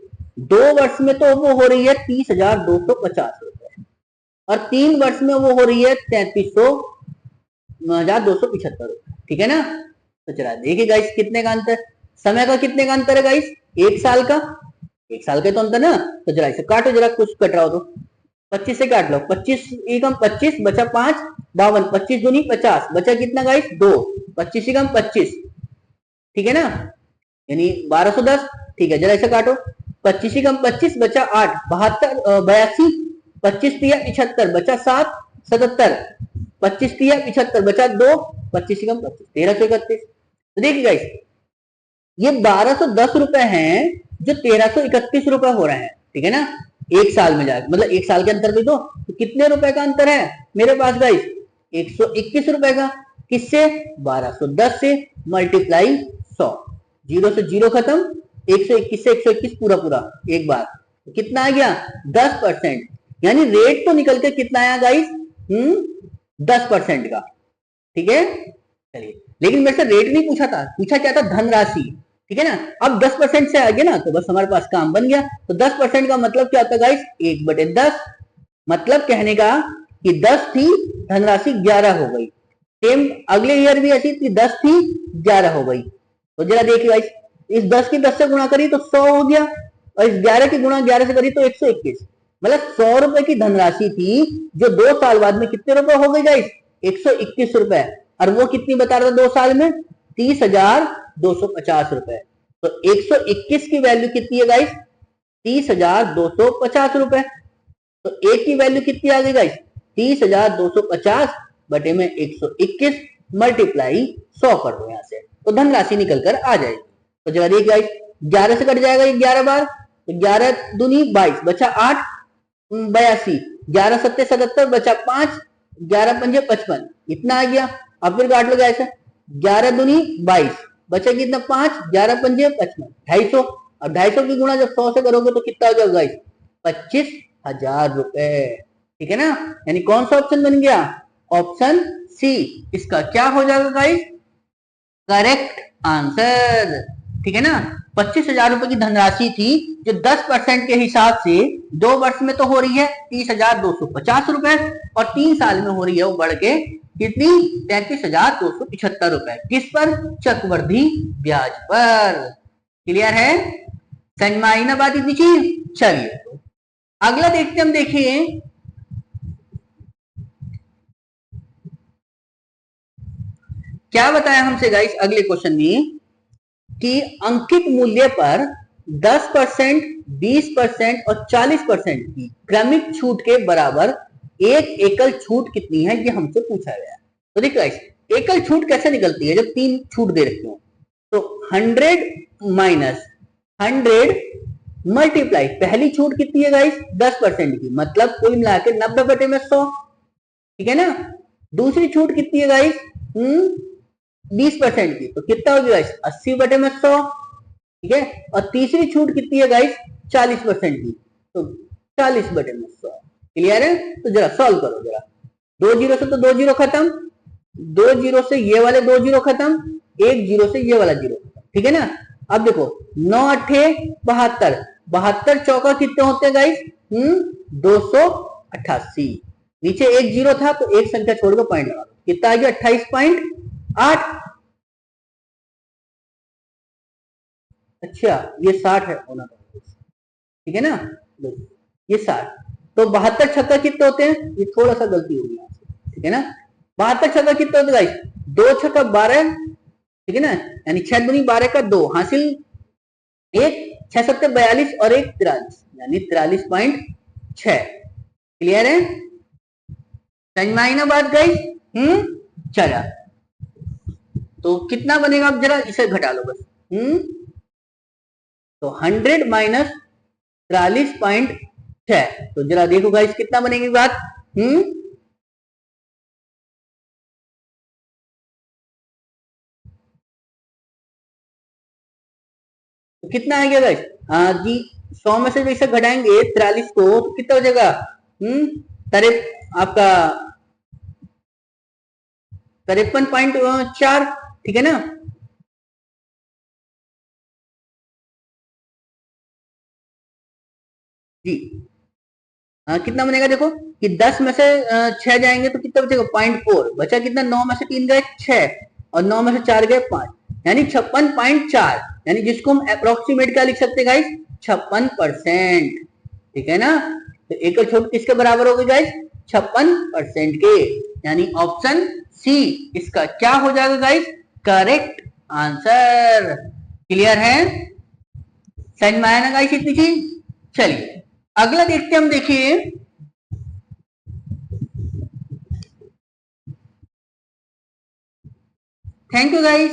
2 वर्ष में तो वो हो रही है 30,250 रुपए, और 3 वर्ष में वो हो रही है 33,275 रुपए, ठीक है ना। तो चला देखिए गाइस कितने का अंतर, समय का कितने का अंतर है गाइस, 1 साल का, 1 साल का तो अंतर ना। तो जरा इसे काटो, जरा कुछ कट रहा हो तो 25 से काट लो, 25 एकम 25 बचा 5 52, 25 दूनी 50, बचा कितना गाइस 2, 25 एकम 25, ठीक है ना, यानी 1210, ठीक है। जरा इसे काटो, 25 एकम 25 बचा 8 72 82, 25 तिया 75 बचा 7 77, 25 तिया 75 बचा 2, 25 एकम 25 1331। तो देखिए गाइस ये 1210 रुपए हैं जो 1331 रुपए हो रहे हैं, ठीक है ना। 1 साल में जाकर, मतलब 1 साल के अंतर भी तो कितने रुपए का अंतर है मेरे पास गाइस, 121 रुपए का। किससे, 1210 से मल्टीप्लाई 100, 0 से 0 खत्म, 121 से 121 पूरा पूरा एक बार, तो कितना आ गया 10%, यानी रेट तो निकल के कितना आया गाइस, 10% का, ठीक है। चलिए लेकिन मेरे से रेट नहीं पूछा था, पूछा क्या था, धनराशि, ठीक है ना। अब 10% से आ गया ना, तो बस हमारे पास काम बन गया। तो 10% का मतलब क्या होता है गाइस, 1/10, मतलब कहने का कि 10 थी धनराशि 11 हो गई। सेम अगले ईयर भी ऐसी थी, 10 थी 11 हो गई। तो जरा देखिए गाइस, इस 10 की 10 से गुणा करी तो 100 हो गया, और इस 11 की गुणा 11 से करी तो 121, मतलब 100 रुपए की धनराशि थी जो 2 साल बाद में कितने रुपए हो गई गाइस, 121 रुपए। और वो कितनी बता रहा था 2 साल में, 30,250 रुपए। तो 121 की वैल्यू कितनी है गाइस, 30,250 रुपए। तो एक की वैल्यू कितनी आ गई गाइस, 30,250 बटे में 121 मल्टीप्लाई 100 कर दो यहां से, तो धनराशि निकल कर आ जाएगी। तो जरा देखिए गाइस 11 से कट जाएगा 11 बार, तो 11 दूनी 22 बचा 8 82, 11 सत्ते 77 बचा 5, 11 पंजे 55, इतना आ गया। अब फिर काट लो ऐसे, 11 दूनी 22 बचा कितना 5, 11 पंजे 55, 250, और 250 की गुणा जब 100 से करोगे तो कितना हो जाएगा गाइस, 25,000 रुपए, ठीक है ना। यानी कौन सा ऑप्शन बन गया, ऑप्शन सी इसका क्या हो जाएगा गाइस, करेक्ट आंसर, ठीक है ना। 25,000 रुपए की धनराशि थी जो 10% के हिसाब से 2 वर्ष में तो हो रही है 30,250 रुपए, और 3 साल में हो रही है वो बढ़ के कितनी, 33,275 रुपए। किस पर, चक्रवृद्धि ब्याज पर। क्लियर है, समझ में आई ना बात इतनी चीज। चलिए अगला देखते हम। देखिए क्या बताया हमसे गाइस अगले क्वेश्चन में, कि अंकित मूल्य पर 10%, 20% और 40% की क्रमिक छूट के बराबर एक एकल छूट कितनी है, ये हमसे पूछा गया। तो देखो गाइस, एकल छूट कैसे निकलती है जब 3 छूट दे रखी हो। तो 100 माइनस 100 मल्टीप्लाई, पहली छूट कितनी है गाइस 10% की, मतलब कुल मिला के 90 बटे में 100, ठीक है ना। दूसरी छूट कितनी है गाइस 20% की, तो कितना होगी गाइस 80 बटे में 100, ठीक है। और तीसरी छूट कितनी है गाइस 40% की, तो 40 बटे में 100। क्लियर है। तो जरा सॉल्व करो जरा, 2 जीरो से तो 2 जीरो खत्म, 2 जीरो से ये वाले 2 जीरो खत्म, 1 जीरो से ये वाला जीरो खत्म, ठीक है ना। अब देखो 9 अठे 72, 72 चौका कितने होते हैं गाइस 288। नीचे एक जीरो था तो एक संख्या छोड़कर पॉइंट लगा दो, कितना आ गया 28.8। अच्छा ये 60 है होना, ठीक है ना, ये 60। तो 72 छक्का कितने होते हैं, ये थोड़ा सा गलती होगी यहाँ से, ठीक है ना। 72 छक्का कितने होते हैं गाइस 2 छक्का 12, ठीक है ना, यानी 6 दूनी 12 का 2 हासिल, एक 6 सत्ते 42 और एक 43, यानी 43.6। क्लियर है, समझ में आई ना बात गाइस। चला, तो कितना बनेगा, अब जरा इसे घटा लो बस। तो 100 माइनस 43.6, तो जरा देखो गाइस कितना बनेगी बात। तो कितना आ गया गाइस, हाँ जी 100 में से जैसे घटाएंगे 43 को तो कितना हो जाएगा आपका 53.4, ठीक है ना। जी कितना बनेगा देखो कि 10 में से 6 जाएंगे तो कितना बचेगा 0.4, बचा कितना 9 में से 3 गए 6 और 9 में से 4 गए 5, यानी 56.4, यानी जिसको हम अप्रोक्सीमेट क्या लिख सकते हैं गाइस 56%, ठीक है ना। तो एकल छूट किसके बराबर होगी गाइस 56% के, यानी ऑप्शन सी इसका क्या हो जाएगा गाइस करेक्ट आंसर। क्लियर है, समझ में आया ना गाइस इतनी चीज। चलिए अगला देखते हम, देखिए थैंक यू गाइस।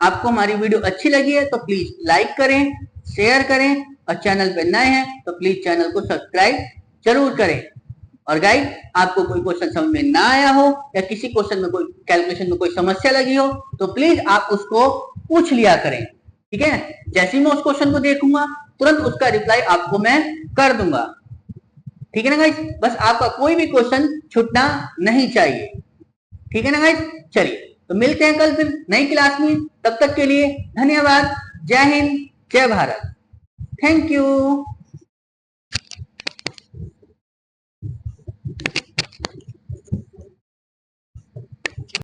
आपको हमारी वीडियो अच्छी लगी है तो प्लीज लाइक करें, शेयर करें, और चैनल पे नए हैं तो प्लीज चैनल को सब्सक्राइब जरूर करें। और गाइस आपको कोई क्वेश्चन समझ में ना आया हो या किसी क्वेश्चन में कोई कैलकुलेशन में कोई समस्या लगी हो तो प्लीज आप उसको पूछ लिया करें, ठीक है। जैसे ही मैं उस क्वेश्चन को देखूंगा तुरंत उसका रिप्लाई आपको मैं कर दूंगा, ठीक है ना गाइस। बस आपका कोई भी क्वेश्चन छूटना नहीं चाहिए, ठीक है ना गाइस। चलिए तो मिलते हैं कल फिर नई क्लास में, तब तक के लिए धन्यवाद। जय हिंद, जय भारत, थैंक यू।